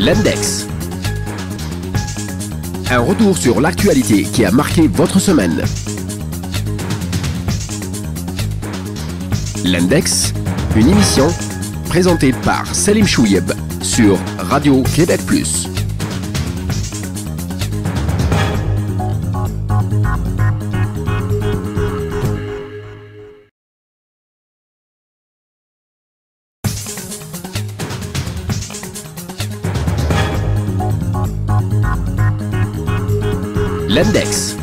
L'Index. Un retour sur l'actualité qui a marqué votre semaine. L'Index, une émission présentée par Salim Chouieb sur Radio Québec Plus. L'Index.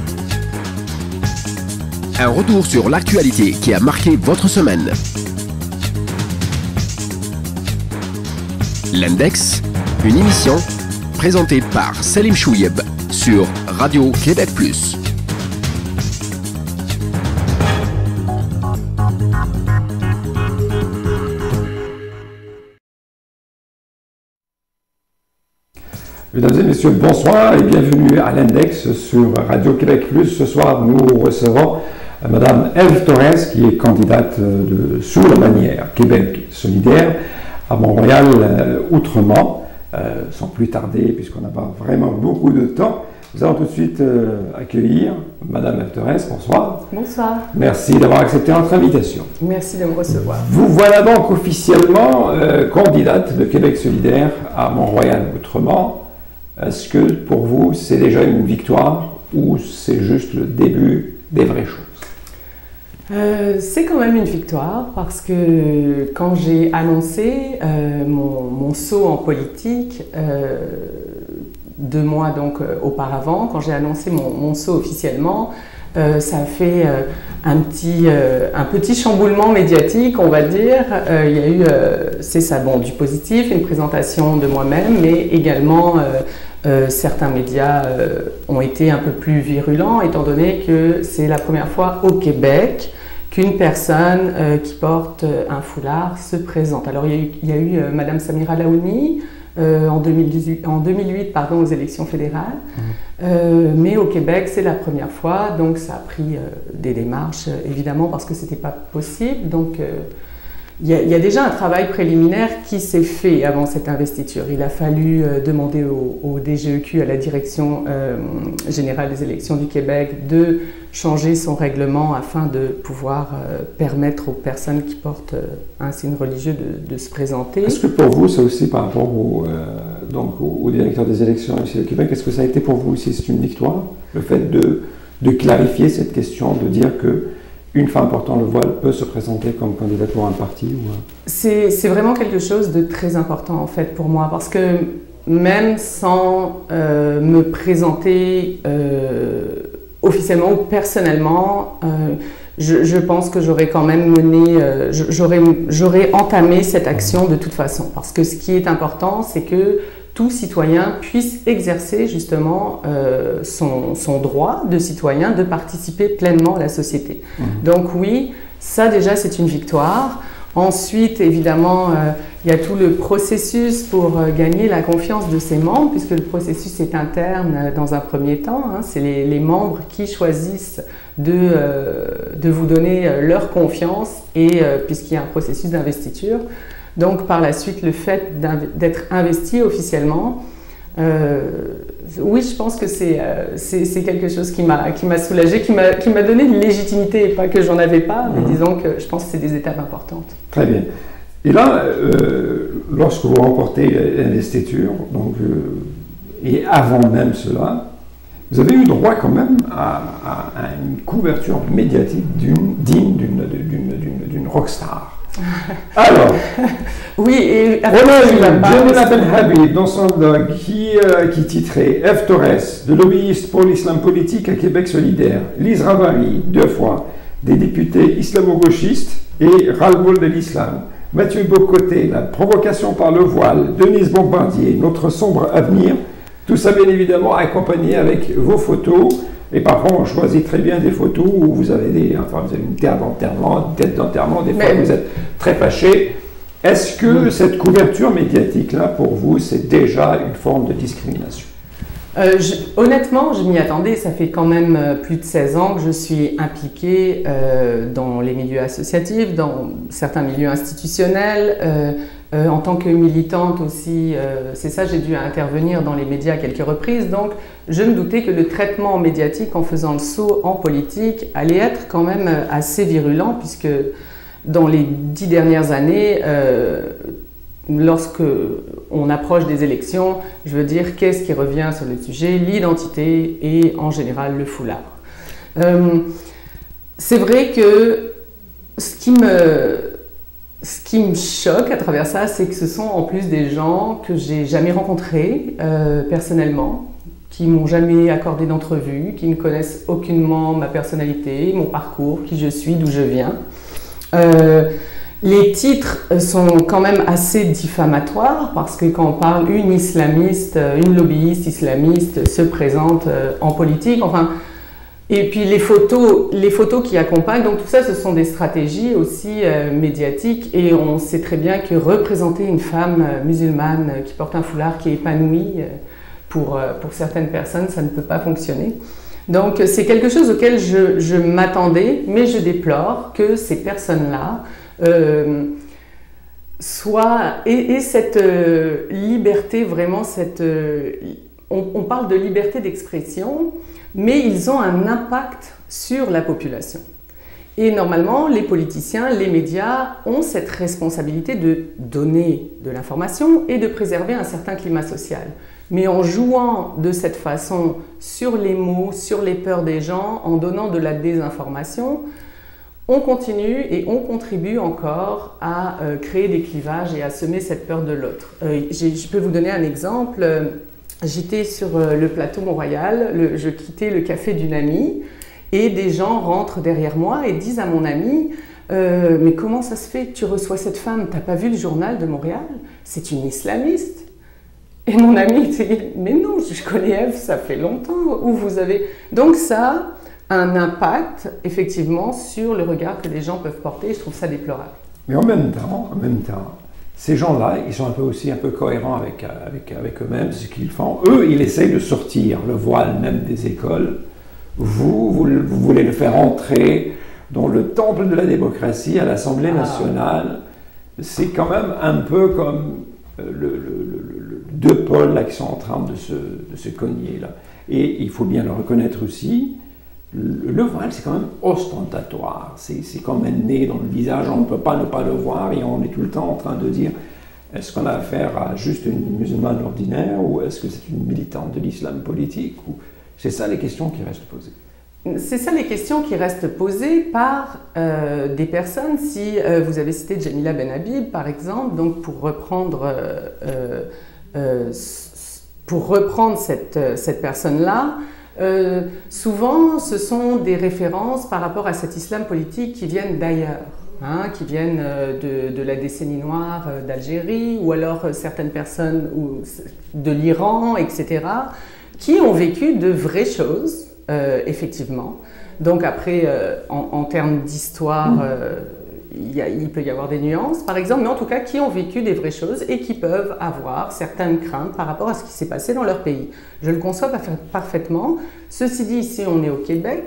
Un retour sur l'actualité qui a marqué votre semaine. L'Index, une émission présentée par Salim Chouieb sur Radio Québec Plus. Mesdames et messieurs, bonsoir et bienvenue à l'Index sur Radio Québec Plus. Ce soir, nous recevons Madame Ève Torres, qui est candidate de Sous la Manière Québec solidaire à Montréal-Outremont. Sans plus tarder, puisqu'on n'a pas vraiment beaucoup de temps, nous allons tout de suite accueillir Madame Ève Torres. Bonsoir. Bonsoir. Merci d'avoir accepté notre invitation. Merci de me recevoir. Vous voilà donc officiellement candidate de Québec solidaire à Montréal-Outremont. Est-ce que pour vous, c'est déjà une victoire ou c'est juste le début des vraies choses? C'est quand même une victoire parce que quand j'ai annoncé mon saut en politique, 2 mois donc auparavant, quand j'ai annoncé mon saut officiellement, ça a fait un petit chamboulement médiatique, on va dire. Il y a eu, c'est ça, bon, du positif, une présentation de moi-même, mais également certains médias ont été un peu plus virulents, étant donné que c'est la première fois au Québec qu'une personne qui porte un foulard se présente. Alors il y a eu Madame Samira Laouni en 2008 aux élections fédérales, mais au Québec c'est la première fois, donc ça a pris des démarches évidemment parce que c'était pas possible. Donc il y a déjà un travail préliminaire qui s'est fait avant cette investiture. Il a fallu demander au DGEQ, à la Direction générale des élections du Québec, de changer son règlement afin de pouvoir permettre aux personnes qui portent un signe religieux de se présenter. Est-ce que pour vous, c'est aussi par rapport au directeur des élections ici au Québec, est-ce que ça a été pour vous aussi, c'est une victoire, le fait de clarifier cette question, de dire que une femme portant le voile peut se présenter comme candidate pour un parti C'est vraiment quelque chose de très important en fait pour moi, parce que même sans me présenter officiellement ou personnellement, je pense que j'aurais quand même mené, j'aurais entamé cette action de toute façon. Parce que ce qui est important, c'est que tout citoyen puisse exercer justement son droit de citoyen de participer pleinement à la société. Donc oui, ça déjà c'est une victoire. Ensuite, évidemment, il y a tout le processus pour gagner la confiance de ses membres, puisque le processus est interne dans un premier temps. C'est les membres qui choisissent de vous donner leur confiance, et puisqu'il y a un processus d'investiture. Donc par la suite, le fait d'être investi officiellement, oui, je pense que c'est quelque chose qui m'a soulagée, qui m'a donné une légitimité, pas que j'en avais pas, mais disons que je pense que c'est des étapes importantes. Très bien. Et là, lorsque vous remportez l'investiture, et avant même cela, vous avez eu droit quand même à une couverture médiatique digne d'une rockstar. Alors, oui, et Jonathan Habib, dans son blog, qui titrait Ève Torres, de lobbyiste pour l'islam politique à Québec solidaire, Lise Ravary, 2 fois, des députés islamo-gauchistes et ras-le-bol de l'islam, Mathieu Bocoté, la provocation par le voile, Denise Bombardier, notre sombre avenir, tout ça bien évidemment accompagné avec vos photos. Et parfois, on choisit très bien des photos où vous avez une terre d'enterrement, une tête d'enterrement, des fois vous êtes très fâché. Est-ce que cette couverture médiatique-là, pour vous, c'est déjà une forme de discrimination? Honnêtement, je m'y attendais. Ça fait quand même plus de 16 ans que je suis impliquée dans les milieux associatifs, dans certains milieux institutionnels. En tant que militante aussi, c'est ça, j'ai dû intervenir dans les médias à quelques reprises. Donc, je me doutais que le traitement médiatique en faisant le saut en politique allait être quand même assez virulent, puisque dans les 10 dernières années, lorsque on approche des élections, je veux dire, qu'est-ce qui revient sur le sujet? L'identité et en général le foulard. C'est vrai que ce qui me choque à travers ça, c'est que ce sont en plus des gens que j'ai jamais rencontrés personnellement, qui m'ont jamais accordé d'entrevue, qui ne connaissent aucunement ma personnalité, mon parcours, qui je suis, d'où je viens. Les titres sont quand même assez diffamatoires parce que quand on parle une islamiste, une lobbyiste islamiste se présente en politique, enfin. Et puis les photos qui accompagnent, donc tout ça ce sont des stratégies aussi médiatiques, et on sait très bien que représenter une femme musulmane qui porte un foulard, qui est épanouie, pour certaines personnes ça ne peut pas fonctionner. Donc c'est quelque chose auquel je m'attendais, mais je déplore que ces personnes-là aient cette liberté, vraiment on parle de liberté d'expression, mais ils ont un impact sur la population. Et normalement, les politiciens, les médias ont cette responsabilité de donner de l'information et de préserver un certain climat social. Mais en jouant de cette façon sur les mots, sur les peurs des gens, en donnant de la désinformation, on continue et on contribue encore à créer des clivages et à semer cette peur de l'autre. Je peux vous donner un exemple. J'étais sur le plateau Mont-Royal, je quittais le café d'une amie et des gens rentrent derrière moi et disent à mon amie mais comment ça se fait que tu reçois cette femme? T'as pas vu le journal de Montréal? C'est une islamiste. Et mon ami dit mais non, je connais Ève, ça fait longtemps. Où vous avez... Donc ça a un impact effectivement sur le regard que les gens peuvent porter, et je trouve ça déplorable. Mais en même temps, ces gens-là, ils sont aussi un peu cohérents avec eux-mêmes, ce qu'ils font. Eux, ils essayent de sortir le voile même des écoles. Vous voulez le faire entrer dans le temple de la démocratie, à l'Assemblée nationale. C'est quand même un peu comme deux pôles là, qui sont en train de se cogner. Là. Et il faut bien le reconnaître aussi, le voile, c'est quand même ostentatoire. C'est comme un nez dans le visage, on ne peut pas ne pas le voir et on est tout le temps en train de dire est-ce qu'on a affaire à juste une musulmane ordinaire ou est-ce que c'est une militante de l'islam politique? C'est ça les questions qui restent posées. C'est ça les questions qui restent posées par des personnes. Si vous avez cité Jamila Benhabib, par exemple, donc pour reprendre cette personne-là, souvent, ce sont des références par rapport à cet islam politique qui viennent d'ailleurs, hein, qui viennent de la décennie noire d'Algérie, ou alors certaines personnes de l'Iran, etc., qui ont vécu de vraies choses, effectivement. Donc après, en termes d'histoire, il peut y avoir des nuances, par exemple, mais en tout cas, qui ont vécu des vraies choses et qui peuvent avoir certaines craintes par rapport à ce qui s'est passé dans leur pays. Je le conçois parfaitement. Ceci dit, ici, on est au Québec.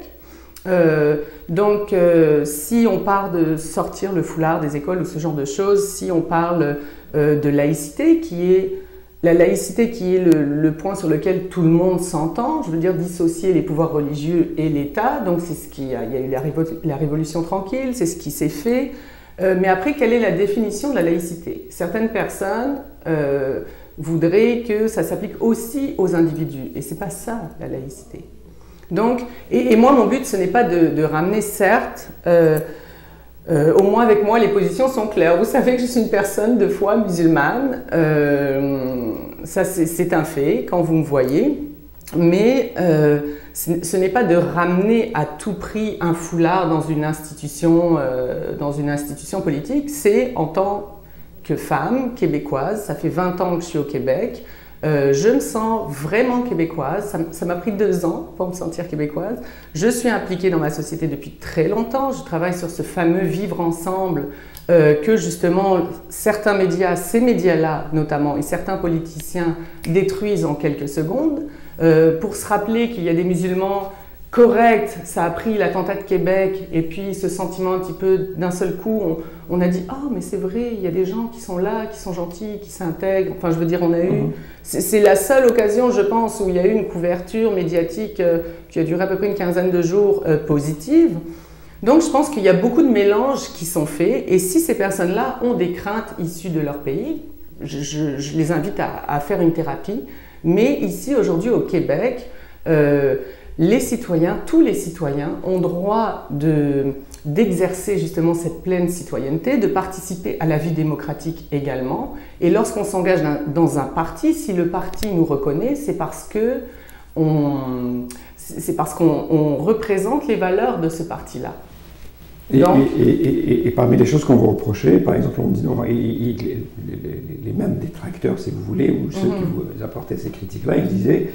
Donc, si on parle de sortir le foulard des écoles ou ce genre de choses, si on parle de laïcité, la laïcité qui est le point sur lequel tout le monde s'entend, je veux dire dissocier les pouvoirs religieux et l'État, donc c'est ce il y a eu la Révolution tranquille, c'est ce qui s'est fait, mais après quelle est la définition de la laïcité? Certaines personnes voudraient que ça s'applique aussi aux individus, et c'est pas ça la laïcité. Donc, et moi mon but ce n'est pas de ramener, certes, au moins avec moi, les positions sont claires. Vous savez que je suis une personne de foi musulmane, ça c'est un fait quand vous me voyez, mais ce n'est pas de ramener à tout prix un foulard dans une institution politique, c'est en tant que femme québécoise, ça fait 20 ans que je suis au Québec, je me sens vraiment québécoise, ça m'a pris 2 ans pour me sentir québécoise. Je suis impliquée dans ma société depuis très longtemps, je travaille sur ce fameux vivre ensemble que justement certains médias, ces médias-là notamment, et certains politiciens détruisent en quelques secondes, pour se rappeler qu'il y a des musulmans correct, ça a pris l'attentat de Québec et puis ce sentiment un petit peu d'un seul coup, on a dit « Oh, mais c'est vrai, il y a des gens qui sont là, qui sont gentils, qui s'intègrent. » Enfin, je veux dire, on a eu... C'est la seule occasion, je pense, où il y a eu une couverture médiatique qui a duré à peu près une quinzaine de jours positive. Donc, je pense qu'il y a beaucoup de mélanges qui sont faits et si ces personnes-là ont des craintes issues de leur pays, je les invite à faire une thérapie. Mais ici, aujourd'hui, au Québec, les citoyens, tous les citoyens ont droit d'exercer justement cette pleine citoyenneté, de participer à la vie démocratique également. Et lorsqu'on s'engage dans un parti, si le parti nous reconnaît, c'est parce qu'on représente les valeurs de ce parti-là. Et parmi les choses qu'on vous reprochait, par exemple, on dit les mêmes détracteurs, si vous voulez, ou ceux qui vous apportaient ces critiques-là, ils disaient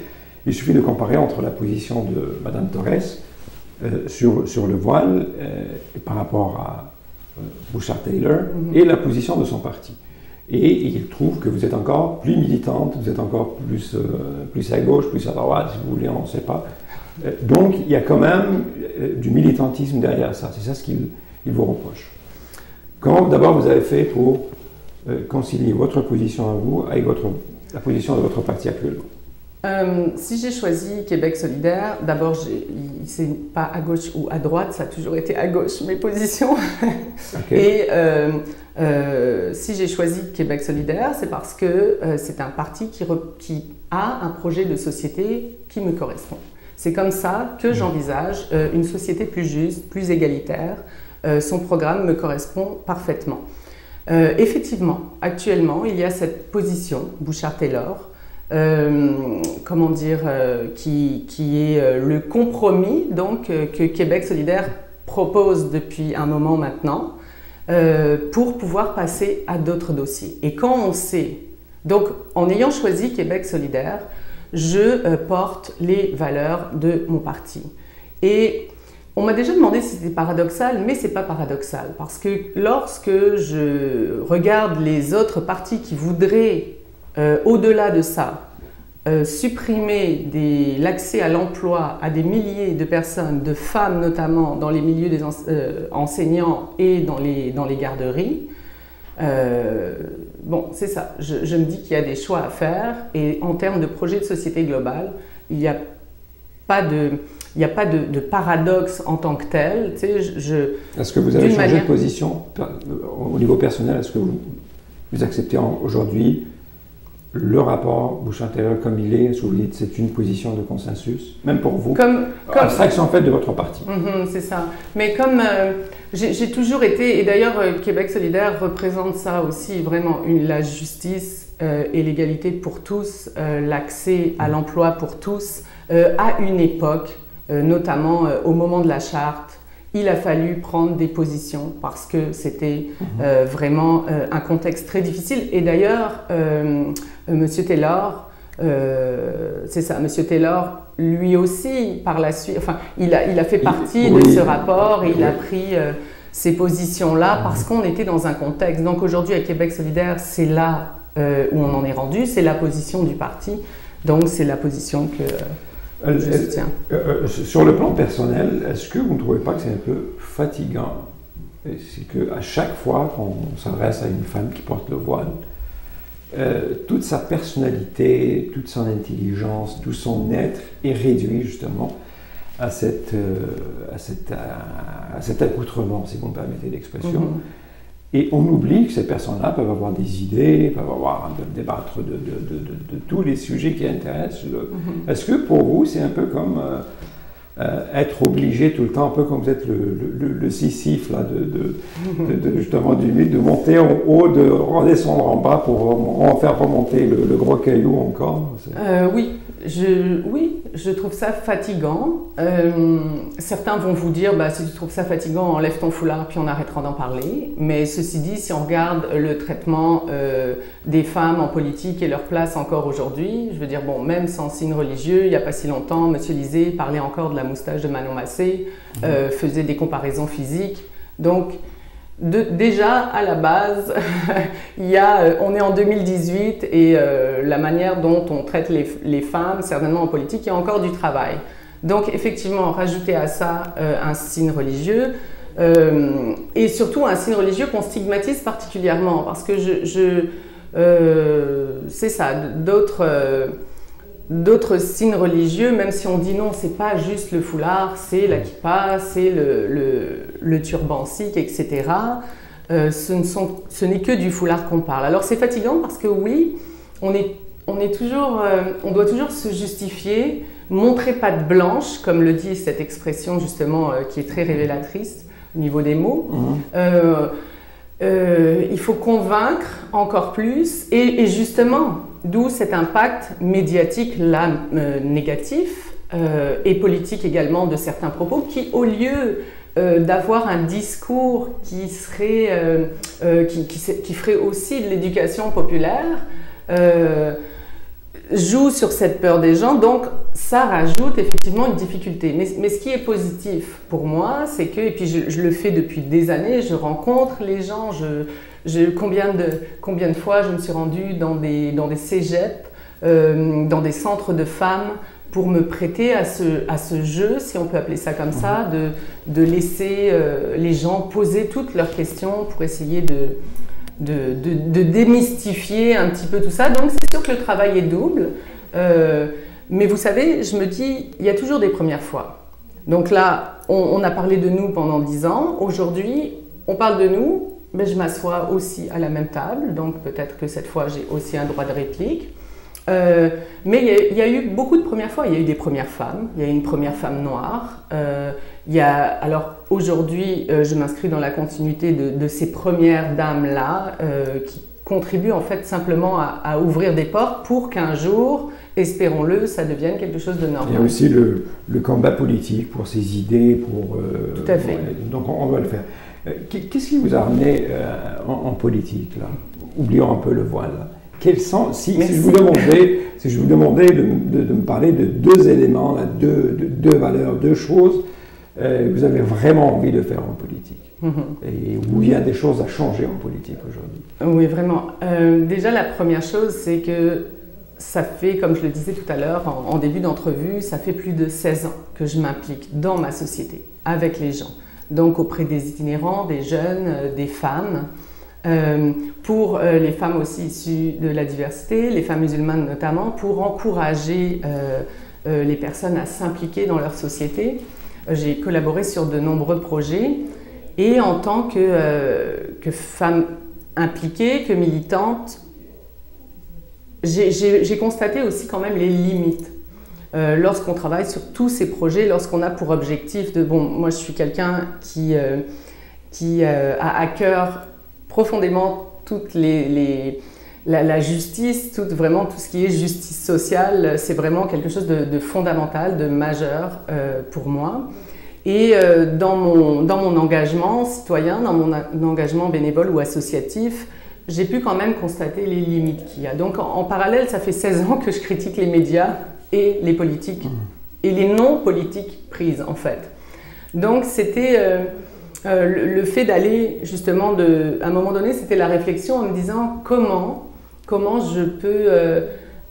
il suffit de comparer entre la position de Mme Torres sur le voile par rapport à Bouchard-Taylor et la position de son parti. Et ils trouvent que vous êtes encore plus militante, vous êtes encore plus à gauche, plus à droite, si vous voulez, on ne sait pas. Donc il y a quand même du militantisme derrière ça, c'est ça ce qu'ils vous reprochent. Comment d'abord vous avez fait pour concilier votre position à vous avec la position de votre parti actuellement? Si j'ai choisi Québec solidaire, d'abord, c'est pas à gauche ou à droite, ça a toujours été à gauche mes positions. Okay. Et si j'ai choisi Québec solidaire, c'est parce que c'est un parti qui a un projet de société qui me correspond. C'est comme ça que j'envisage une société plus juste, plus égalitaire. Son programme me correspond parfaitement. Effectivement, actuellement, il y a cette position, Bouchard-Taylor, comment dire, qui est le compromis donc, que Québec solidaire propose depuis un moment maintenant pour pouvoir passer à d'autres dossiers. Et quand on sait, donc en ayant choisi Québec solidaire, je porte les valeurs de mon parti. Et on m'a déjà demandé si c'était paradoxal, mais ce n'est pas paradoxal. Parce que lorsque je regarde les autres partis qui voudraient au-delà de ça, supprimer l'accès à l'emploi à des milliers de personnes, de femmes notamment, dans les milieux des enseignants et dans les garderies, bon, c'est ça. Je me dis qu'il y a des choix à faire et en termes de projet de société globale, il n'y a pas de paradoxe en tant que tel. Tu sais, est-ce que vous avez changé de position au niveau personnel? Est-ce que vous acceptez aujourd'hui le rapport Bouchard-Taylor comme il est? Est-ce que vous dites que c'est une position de consensus, même pour vous, abstraction faite de votre parti? C'est ça. Mais comme j'ai toujours été, et d'ailleurs Québec solidaire représente ça aussi, vraiment la justice et l'égalité pour tous, l'accès à l'emploi pour tous, à une époque, notamment au moment de la charte, il a fallu prendre des positions parce que c'était vraiment un contexte très difficile. Et d'ailleurs, Monsieur Taylor, c'est ça, Monsieur Taylor, lui aussi, par la suite, enfin, il a fait partie de ce rapport et il a pris ces positions-là parce qu'on était dans un contexte. Donc aujourd'hui, à Québec solidaire, c'est là où on en est rendu, c'est la position du parti, donc c'est la position que je soutiens. Sur le plan personnel, est-ce que vous ne trouvez pas que c'est un peu fatigant? C'est qu'à chaque fois qu'on s'adresse à une femme qui porte le voile, toute sa personnalité, toute son intelligence, tout son être est réduit justement à cet accoutrement, si vous me permettez l'expression. Et on oublie que ces personnes-là peuvent avoir des idées, peuvent débattre de tous les sujets qui intéressent. Est-ce que pour vous, c'est un peu comme être obligé tout le temps, un peu comme vous êtes le Sisyphe, là, justement du mythe, de monter en haut, de redescendre en bas pour en faire remonter le gros caillou encore? Oui, je trouve ça fatigant. Certains vont vous dire, bah, si tu trouves ça fatigant, enlève ton foulard puis on arrêtera d'en parler. Mais ceci dit, si on regarde le traitement des femmes en politique et leur place encore aujourd'hui, je veux dire, bon, même sans signe religieux, il n'y a pas si longtemps, M. Lisée parlait encore de la moustache de Manon Massé, faisait des comparaisons physiques. Donc, déjà, à la base, on est en 2018 et la manière dont on traite les femmes, certainement en politique, il y a encore du travail. Donc effectivement, rajouter à ça un signe religieux, et surtout un signe religieux qu'on stigmatise particulièrement, parce que c'est ça, d'autres signes religieux, même si on dit non, c'est pas juste le foulard, c'est la kippa, c'est le turban sikh, etc. Ce n'est que du foulard qu'on parle. Alors c'est fatigant parce que oui, on doit toujours se justifier, montrer patte blanche, comme le dit cette expression justement qui est très révélatrice au niveau des mots. Il faut convaincre encore plus, et justement, d'où cet impact médiatique là négatif et politique également de certains propos qui, au lieu d'avoir un discours qui ferait aussi de l'éducation populaire, joue sur cette peur des gens, donc ça rajoute effectivement une difficulté. Mais ce qui est positif pour moi, c'est que, et puis je le fais depuis des années, je rencontre les gens, combien de fois je me suis rendue dans des cégeps, dans des centres de femmes, pour me prêter à ce jeu, si on peut appeler ça comme ça, de laisser les gens poser toutes leurs questions pour essayer de démystifier un petit peu tout ça. Donc c'est sûr que le travail est double, mais vous savez, je me dis, il y a toujours des premières fois. Donc là, on a parlé de nous pendant 10 ans, aujourd'hui on parle de nous, mais je m'assois aussi à la même table, donc peut-être que cette fois j'ai aussi un droit de réplique. Mais il y a eu beaucoup de premières fois. Il y a eu des premières femmes, il y a eu une première femme noire. Alors aujourd'hui, je m'inscris dans la continuité de ces premières dames-là qui contribuent en fait simplement à ouvrir des portes pour qu'un jour, espérons-le, ça devienne quelque chose de normal. Il y a aussi le combat politique pour ses idées, Tout à fait. Donc on doit le faire. Qu'est-ce qui vous a amené en politique, là, oublions un peu le voile, là. Si je vous demandais de me parler de 2 éléments, là, deux valeurs, 2 choses que vous avez vraiment envie de faire en politique, et où il y a des choses à changer en politique aujourd'hui. Oui, vraiment. Déjà, la première chose, c'est que ça fait, comme je le disais tout à l'heure en début d'entrevue, ça fait plus de 16 ans que je m'implique dans ma société, avec les gens. Donc auprès des itinérants, des jeunes, des femmes. Pour les femmes aussi issues de la diversité, les femmes musulmanes notamment, pour encourager les personnes à s'impliquer dans leur société. J'ai collaboré sur de nombreux projets et en tant que femme impliquée, que militante, j'ai constaté aussi quand même les limites. Lorsqu'on travaille sur tous ces projets, lorsqu'on a pour objectif de... Bon, moi je suis quelqu'un qui a à cœur profondément toute la justice, vraiment tout ce qui est justice sociale, c'est vraiment quelque chose de fondamental, de majeur pour moi. Et dans mon engagement citoyen, dans mon engagement bénévole ou associatif, j'ai pu quand même constater les limites qu'il y a. Donc en parallèle, ça fait 16 ans que je critique les médias et les politiques, et les non-politiques prises en fait. Donc c'était... le fait d'aller justement, à un moment donné, c'était la réflexion en me disant comment je peux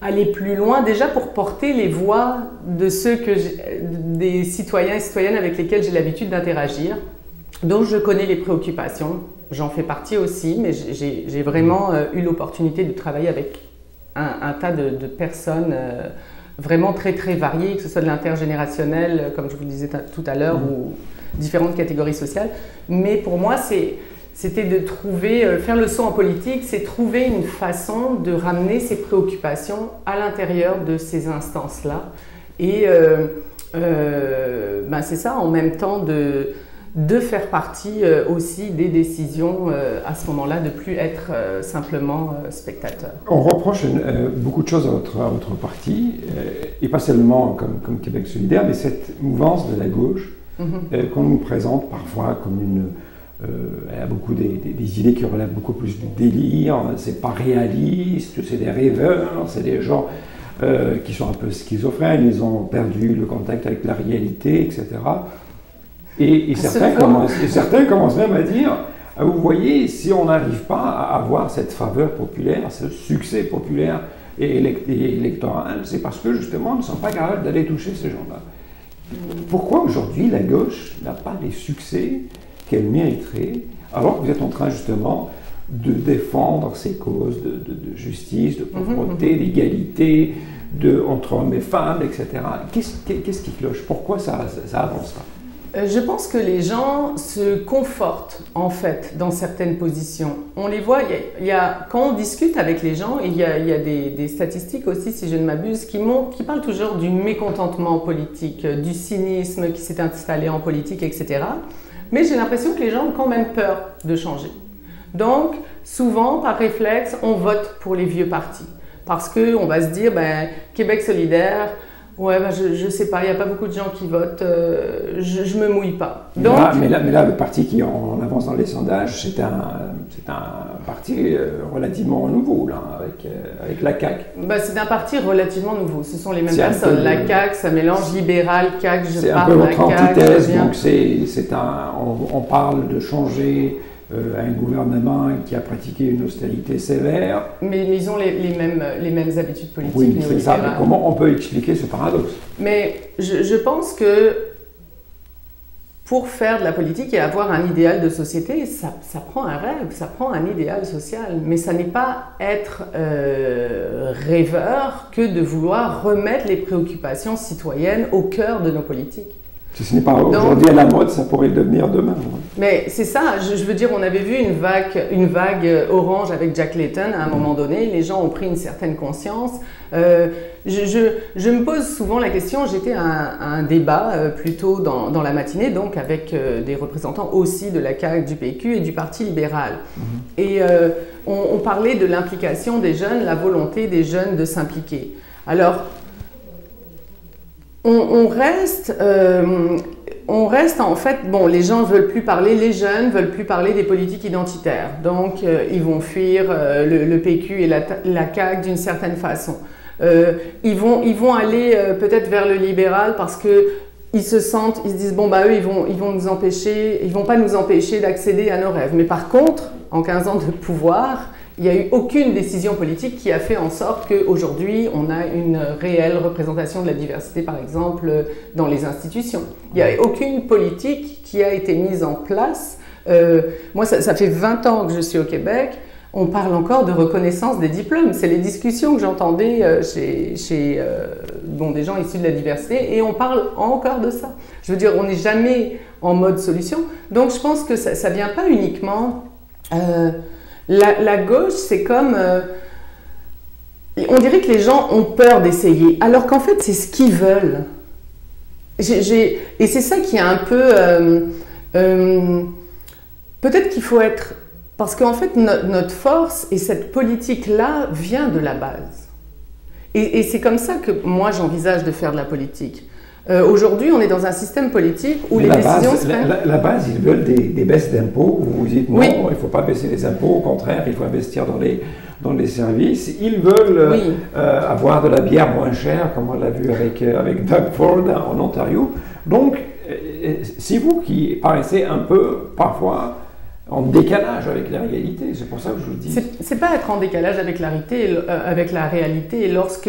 aller plus loin, déjà pour porter les voix de des citoyens et citoyennes avec lesquels j'ai l'habitude d'interagir, dont je connais les préoccupations, j'en fais partie aussi, mais j'ai vraiment eu l'opportunité de travailler avec un tas de personnes vraiment très très variées, que ce soit de l'intergénérationnel, comme je vous le disais tout à l'heure, ou différentes catégories sociales. Mais pour moi, c'était de faire le saut en politique, c'est trouver une façon de ramener ces préoccupations à l'intérieur de ces instances-là. Et c'est ça, en même temps de faire partie aussi des décisions à ce moment-là, de ne plus être simplement spectateur. On reproche beaucoup de choses à votre parti, et pas seulement comme Québec solidaire, mais cette mouvance de la gauche qu'on nous présente parfois comme elle a beaucoup des idées qui relèvent beaucoup plus du délire, c'est pas réaliste, c'est des rêveurs, c'est des gens qui sont un peu schizophrènes, ils ont perdu le contact avec la réalité, etc. Et certains commencent même à dire, vous voyez, si on n'arrive pas à avoir cette faveur populaire, ce succès populaire et électoral, c'est parce que justement, ils ne sont pas capables d'aller toucher ces gens-là. Pourquoi aujourd'hui la gauche n'a pas les succès qu'elle mériterait, alors que vous êtes en train justement de défendre ces causes de justice, de pauvreté, d'égalité entre hommes et femmes, etc. Qu'est-ce qui cloche? Pourquoi ça avance pas? Je pense que les gens se confortent en fait dans certaines positions. On les voit, quand on discute avec les gens, il y a des statistiques aussi, si je ne m'abuse, qui parlent toujours du mécontentement politique, du cynisme qui s'est installé en politique, etc. Mais j'ai l'impression que les gens ont quand même peur de changer. Donc, souvent, par réflexe, on vote pour les vieux partis. Parce qu'on va se dire, Québec solidaire, ouais, je ne sais pas, il n'y a pas beaucoup de gens qui votent, je ne me mouille pas. Donc, mais là, le parti qui en avance dans les sondages, c'est un parti relativement nouveau, là, avec la CAQ. C'est un parti relativement nouveau, ce sont les mêmes personnes. La CAQ, ça mélange libéral, CAQ, je parle de la CAQ. C'est un peu votre antithèse, donc on parle de changer un gouvernement qui a pratiqué une austérité sévère. Mais ils ont les mêmes habitudes politiques. Oui, c'est ça. Mais comment on peut expliquer ce paradoxe? Mais je pense que pour faire de la politique et avoir un idéal de société, ça prend un rêve, ça prend un idéal social. Mais ça n'est pas être rêveur que de vouloir remettre les préoccupations citoyennes au cœur de nos politiques. Si ce n'est pas aujourd'hui à la mode, ça pourrait le devenir demain. Mais c'est ça, je veux dire, on avait vu une vague orange avec Jack Layton à un moment donné, les gens ont pris une certaine conscience. Je me pose souvent la question, j'étais à un débat plutôt dans la matinée, donc avec des représentants aussi de la CAQ, du PQ et du Parti libéral. Et on parlait de l'implication des jeunes, la volonté des jeunes de s'impliquer. Alors, on reste en fait, les gens veulent plus parler, les jeunes veulent plus parler des politiques identitaires. Donc, ils vont fuir le PQ et la CAQ d'une certaine façon. Ils vont aller peut-être vers le libéral parce que ils se disent, eux, ils vont nous empêcher, ils vont pas nous empêcher d'accéder à nos rêves. Mais par contre, en 15 ans de pouvoir, il n'y a eu aucune décision politique qui a fait en sorte qu'aujourd'hui, on a une réelle représentation de la diversité, par exemple, dans les institutions. Il n'y a aucune politique qui a été mise en place. Moi, ça fait 20 ans que je suis au Québec. On parle encore de reconnaissance des diplômes. C'est les discussions que j'entendais chez des gens issus de la diversité. Et on parle encore de ça. Je veux dire, on n'est jamais en mode solution. Donc, je pense que ça ne vient pas uniquement... La gauche, c'est comme... on dirait que les gens ont peur d'essayer, alors qu'en fait, c'est ce qu'ils veulent. Et c'est ça qui est un peu... peut-être qu'il faut être... Parce qu'en fait, notre force et cette politique-là vient de la base. Et c'est comme ça que moi, j'envisage de faire de la politique. Aujourd'hui, on est dans un système politique où les décisions se prennent... La base, ils veulent des baisses d'impôts. Vous dites non, il ne faut pas baisser les impôts, au contraire, il faut investir dans les services. Ils veulent avoir de la bière moins chère, comme on l'a vu avec Doug Ford en Ontario. Donc, c'est vous qui paraissez un peu, parfois, en décalage avec la réalité. C'est pour ça que je vous dis. C'est pas être en décalage avec la réalité. Lorsque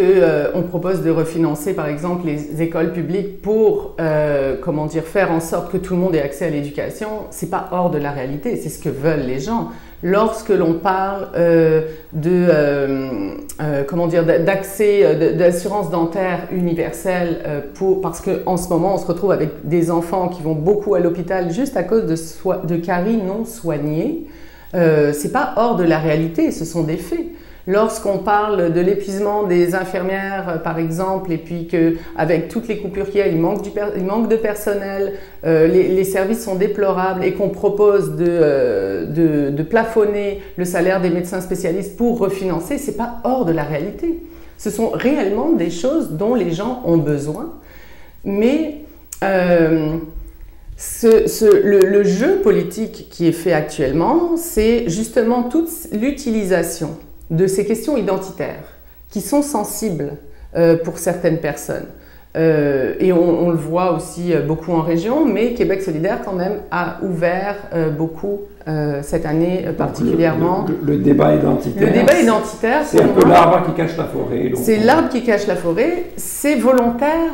on propose de refinancer, par exemple, les écoles publiques pour, faire en sorte que tout le monde ait accès à l'éducation, c'est pas hors de la réalité. C'est ce que veulent les gens. Lorsque l'on parle d'accès, d'assurance dentaire universelle, parce qu'en ce moment, on se retrouve avec des enfants qui vont beaucoup à l'hôpital juste à cause de caries non soignées, c'est pas hors de la réalité, ce sont des faits. Lorsqu'on parle de l'épuisement des infirmières, par exemple, et puis qu'avec toutes les coupures qu'il y a, il manque de personnel, les services sont déplorables et qu'on propose de plafonner le salaire des médecins spécialistes pour refinancer, c'est pas hors de la réalité. Ce sont réellement des choses dont les gens ont besoin, mais le jeu politique qui est fait actuellement, c'est justement toute l'utilisation de ces questions identitaires qui sont sensibles pour certaines personnes. Et on le voit aussi beaucoup en région, mais Québec solidaire quand même a ouvert beaucoup cette année particulièrement. Le débat identitaire. Le débat identitaire, c'est un peu l'arbre qui cache la forêt. C'est l'arbre qui cache la forêt. C'est volontaire.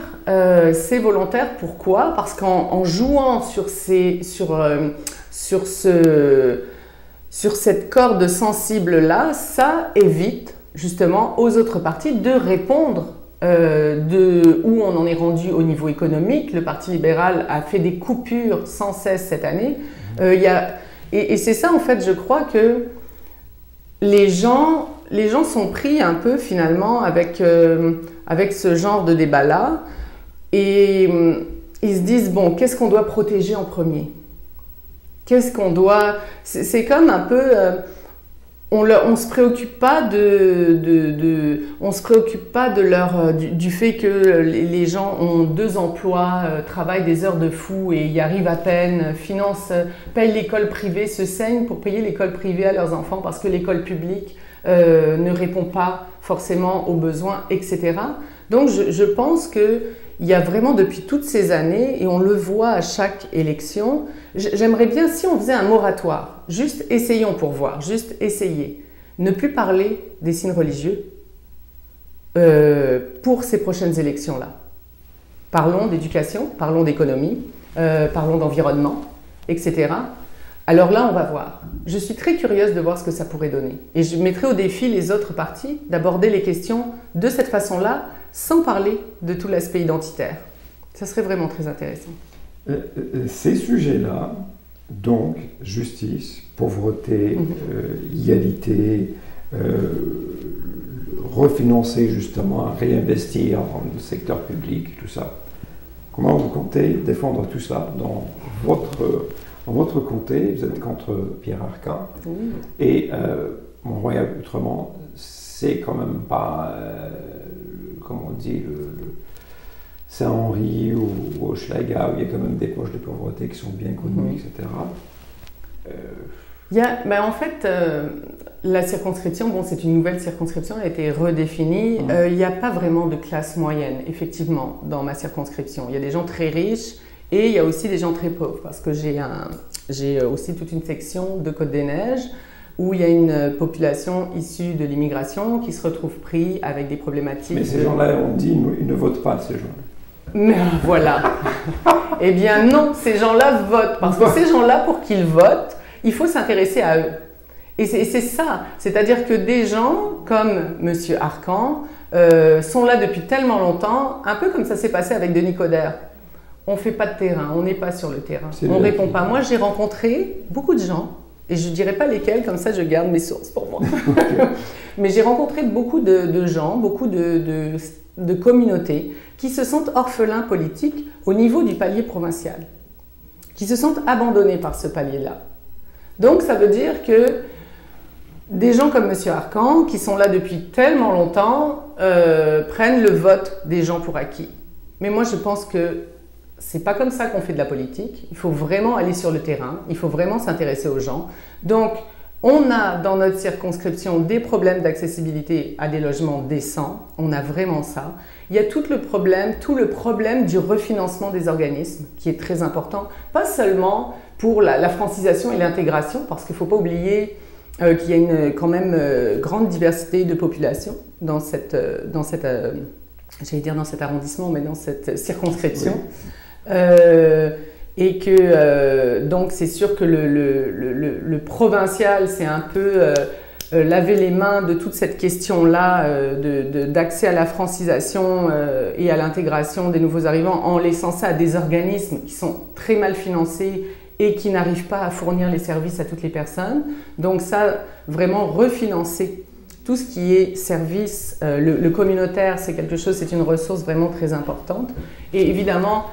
C'est volontaire. Pourquoi? Parce qu'en jouant sur cette corde sensible-là, ça évite justement aux autres partis de répondre de où on en est rendu au niveau économique. Le Parti libéral a fait des coupures sans cesse cette année. Et c'est ça, en fait, je crois que les gens sont pris un peu finalement avec ce genre de débat-là. Et ils se disent, bon, qu'est-ce qu'on doit protéger en premier? Qu'est-ce qu'on doit... C'est comme un peu... on se préoccupe pas du fait que les gens ont 2 emplois, travaillent des heures de fou et y arrivent à peine, payent l'école privée, se saignent pour payer l'école privée à leurs enfants parce que l'école publique ne répond pas forcément aux besoins, etc. Donc je pense que il y a vraiment depuis toutes ces années, et on le voit à chaque élection, j'aimerais bien si on faisait un moratoire, juste essayons pour voir, juste essayer, ne plus parler des signes religieux pour ces prochaines élections-là. Parlons d'éducation, parlons d'économie, parlons d'environnement, etc. Alors là, on va voir. Je suis très curieuse de voir ce que ça pourrait donner. Et je mettrai au défi les autres partis d'aborder les questions de cette façon-là, sans parler de tout l'aspect identitaire. Ça serait vraiment très intéressant. Ces sujets-là, donc justice, pauvreté, égalité, refinancer justement, réinvestir dans le secteur public, tout ça. Comment vous comptez défendre tout ça dans votre comté? Vous êtes contre Pierre Arcan. Et Mont-Royal Outremont, c'est quand même pas, comme on dit, Saint-Henri ou Hochelaga, où il y a quand même des poches de pauvreté qui sont bien connues, etc. En fait, la circonscription, bon, c'est une nouvelle circonscription, elle a été redéfinie. Il n'y a pas vraiment de classe moyenne, effectivement, dans ma circonscription. Il y a des gens très riches et il y a aussi des gens très pauvres, parce que j'ai aussi toute une section de Côte-des-Neiges où il y a une population issue de l'immigration qui se retrouve pris avec des problématiques. Mais ces gens-là, on dit, ils ne votent pas, ces gens-là. Mais voilà. Eh bien non, ces gens-là votent. Parce que ces gens-là, pour qu'ils votent, il faut s'intéresser à eux. Et c'est ça. C'est-à-dire que des gens comme M. Arcan sont là depuis tellement longtemps, un peu comme ça s'est passé avec Denis Coderre. On ne fait pas de terrain, on n'est pas sur le terrain. On ne répond pas. Moi, j'ai rencontré beaucoup de gens, et je ne dirai pas lesquels, comme ça je garde mes sources pour moi. Mais j'ai rencontré beaucoup de gens, beaucoup de communautés qui se sentent orphelins politiques au niveau du palier provincial, qui se sentent abandonnés par ce palier-là. Donc ça veut dire que des gens comme M. Arcan, qui sont là depuis tellement longtemps, prennent le vote des gens pour acquis. Mais moi je pense que c'est pas comme ça qu'on fait de la politique. Il faut vraiment aller sur le terrain, il faut vraiment s'intéresser aux gens. Donc on a dans notre circonscription des problèmes d'accessibilité à des logements décents, on a vraiment ça. Il y a tout le problème du refinancement des organismes qui est très important, pas seulement pour la francisation et l'intégration, parce qu'il ne faut pas oublier qu'il y a quand même grande diversité de population dans cet arrondissement, mais dans cette circonscription. Oui. Et que donc c'est sûr que le provincial, c'est un peu laver les mains de toute cette question-là d'accès à la francisation et à l'intégration des nouveaux arrivants en laissant ça à des organismes qui sont très mal financés et qui n'arrivent pas à fournir les services à toutes les personnes. Donc ça, vraiment refinancer tout ce qui est service, le communautaire, c'est quelque chose, c'est une ressource vraiment très importante. Et évidemment,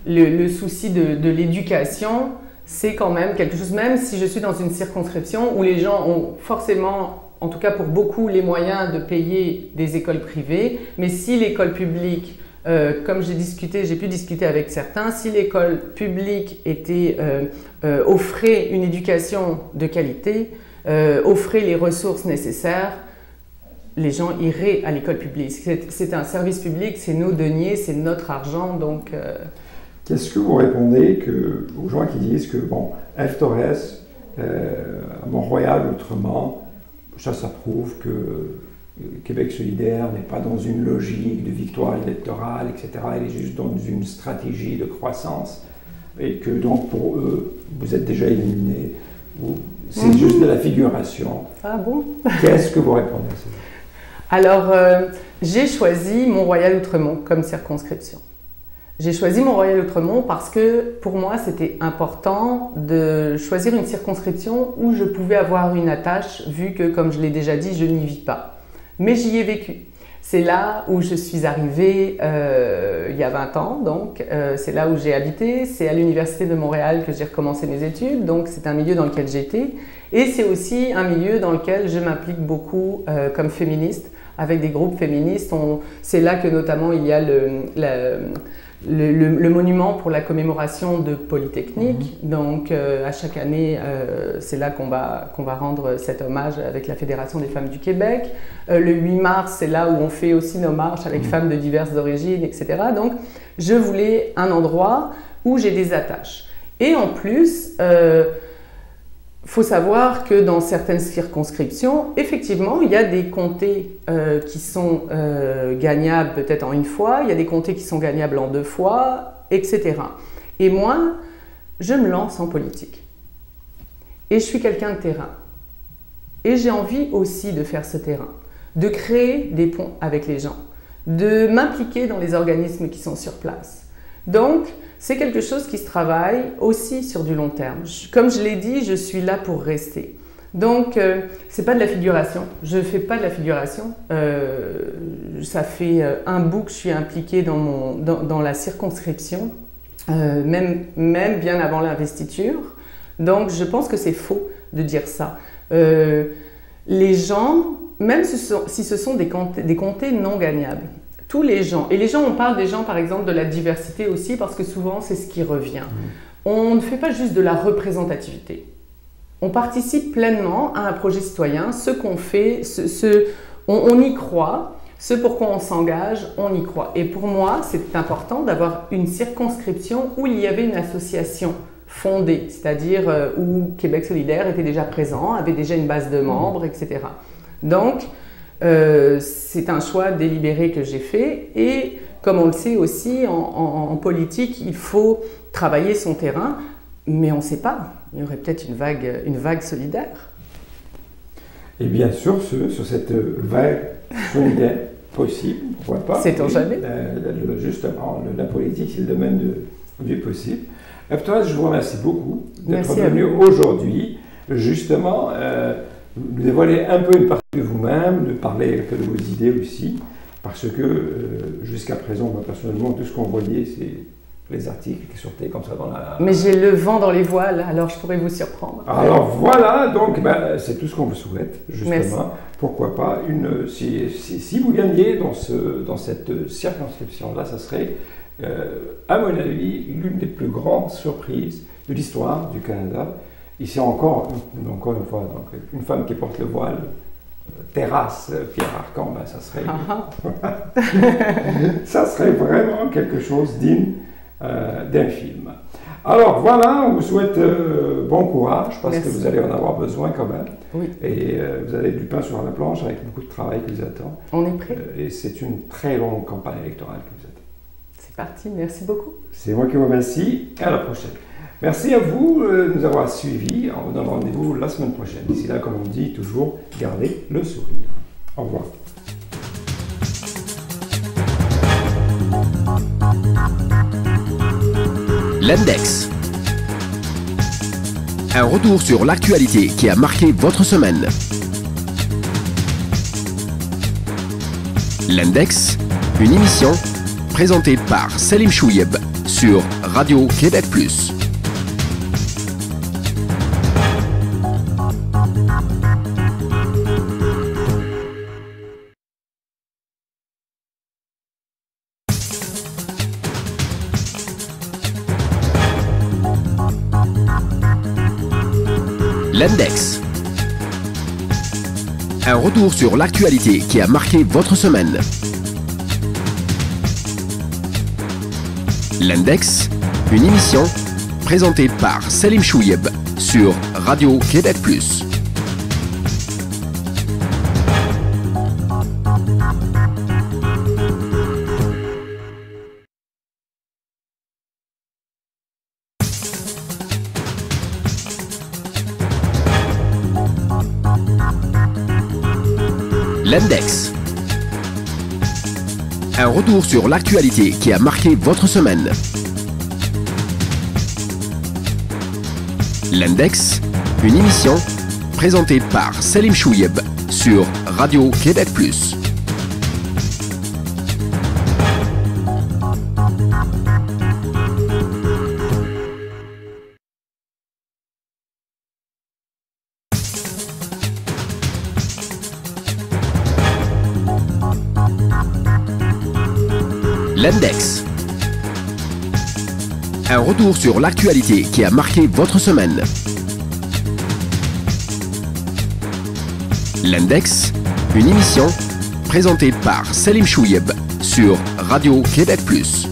le souci de l'éducation, c'est quand même quelque chose, même si je suis dans une circonscription où les gens ont forcément, en tout cas pour beaucoup, les moyens de payer des écoles privées, mais si l'école publique, comme j'ai pu discuter avec certains, si l'école publique offrait une éducation de qualité, offrait les ressources nécessaires, les gens iraient à l'école publique. C'est un service public, c'est nos deniers, c'est notre argent, donc... Qu'est-ce que vous répondez aux gens qui disent que, bon, F. Torres, à Mont-Royal, autrement, ça prouve que Québec solidaire n'est pas dans une logique de victoire électorale, etc. Il est juste dans une stratégie de croissance et que donc pour eux, vous êtes déjà éliminé. C'est juste de la figuration. Ah bon? Qu'est-ce que vous répondez à ça? Alors, j'ai choisi Mont-Royal-Outremont comme circonscription. J'ai choisi Mont-Royal-Outremont parce que pour moi, c'était important de choisir une circonscription où je pouvais avoir une attache, vu que, comme je l'ai déjà dit, je n'y vis pas. Mais j'y ai vécu. C'est là où je suis arrivée il y a 20 ans, donc c'est là où j'ai habité. C'est à l'Université de Montréal que j'ai recommencé mes études, donc c'est un milieu dans lequel j'étais. Et c'est aussi un milieu dans lequel je m'implique beaucoup comme féministe, avec des groupes féministes. C'est là que notamment il y a le monument pour la commémoration de Polytechnique. Donc à chaque année, c'est là qu'on va rendre cet hommage avec la Fédération des femmes du Québec. Le 8 mars, c'est là où on fait aussi nos marches avec femmes de diverses origines, etc. Donc je voulais un endroit où j'ai des attaches. Et en plus, faut savoir que dans certaines circonscriptions, effectivement, il y a des comtés qui sont gagnables peut-être en une fois, il y a des comtés qui sont gagnables en 2 fois, etc. Et moi, je me lance en politique. Et je suis quelqu'un de terrain. Et j'ai envie aussi de faire ce terrain, de créer des ponts avec les gens, de m'impliquer dans les organismes qui sont sur place. Donc, c'est quelque chose qui se travaille aussi sur du long terme. Comme je l'ai dit, je suis là pour rester. Donc, c'est pas de la figuration. Je fais pas de la figuration. Ça fait un bout que je suis impliquée dans la circonscription, même bien avant l'investiture. Donc, je pense que c'est faux de dire ça. Les gens, même si ce sont des comtés non gagnables, tous les gens, et les gens, on parle des gens par exemple de la diversité aussi parce que souvent c'est ce qui revient. On ne fait pas juste de la représentativité. On participe pleinement à un projet citoyen, ce qu'on fait, on y croit, ce pourquoi on s'engage, on y croit. Et pour moi, c'est important d'avoir une circonscription où il y avait une association fondée, c'est-à-dire où Québec solidaire était déjà présent, avait déjà une base de membres, etc. Donc, c'est un choix délibéré que j'ai fait et comme on le sait aussi en politique, il faut travailler son terrain, mais on ne sait pas, il y aurait peut-être une vague solidaire. Et bien sûr, sur cette vague solidaire possible, pourquoi pas. Sait-on jamais. Justement, la politique, c'est le domaine du possible. F. Torres, je vous remercie beaucoup d'être venu aujourd'hui, justement, de dévoiler un peu une partie de vous-même, de parler un peu de vos idées aussi, parce que jusqu'à présent, moi personnellement, tout ce qu'on voyait, c'est les articles qui sortaient comme ça dans la... Mais j'ai le vent dans les voiles, alors je pourrais vous surprendre. Alors voilà, donc c'est tout ce qu'on vous souhaite, justement. Merci. Pourquoi pas, si vous gagnez dans cette circonscription-là, ça serait, à mon avis, l'une des plus grandes surprises de l'histoire du Canada. Ici encore une fois, donc, une femme qui porte le voile, terrasse Pierre Arcan, ça serait, ça serait vraiment quelque chose digne d'un film. Alors voilà, on vous souhaite bon courage parce Merci. que vous allez en avoir besoin quand même. Oui. Et vous avez du pain sur la planche avec beaucoup de travail qui vous attend. On est prêt. Et c'est une très longue campagne électorale qui vous attend. C'est parti, merci beaucoup. C'est moi qui vous remercie. À la prochaine. Merci à vous de nous avoir suivis. On vous donne rendez-vous la semaine prochaine. D'ici là, comme on dit, toujours gardez le sourire. Au revoir. L'Index. Un retour sur l'actualité qui a marqué votre semaine. L'Index, une émission présentée par Salim Chouyeb sur Radio Québec Plus. L'Index. Un retour sur l'actualité qui a marqué votre semaine. L'Index, une émission présentée par Selim Chouieb sur Radio Québec Plus. L'Index. Un retour sur l'actualité qui a marqué votre semaine. L'Index, une émission présentée par Selim Chouieb sur Radio Québec Plus. L'Index. Un retour sur l'actualité qui a marqué votre semaine. L'Index, une émission présentée par Selim Chouieb sur Radio Québec Plus.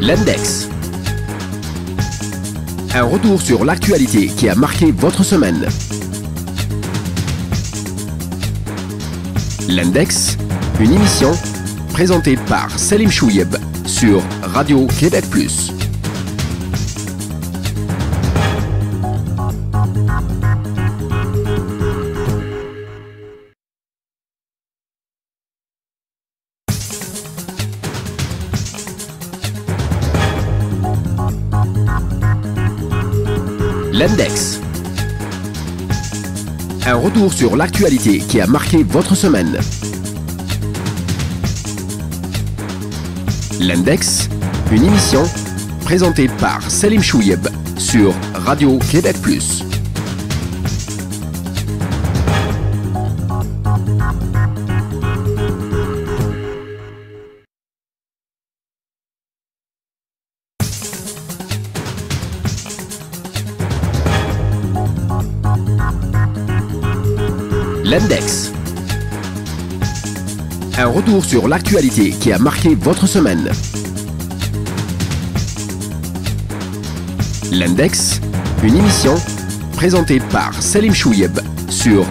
L'Index. Un retour sur l'actualité qui a marqué votre semaine. L'Index, une émission présentée par Selim Chouieb sur Radio Québec Plus. L'Index. Un retour sur l'actualité qui a marqué votre semaine. L'Index, une émission présentée par Selim Chouieb sur Radio Québec Plus. L'Index. Un retour sur l'actualité qui a marqué votre semaine. L'Index, une émission présentée par Selim Chouieb sur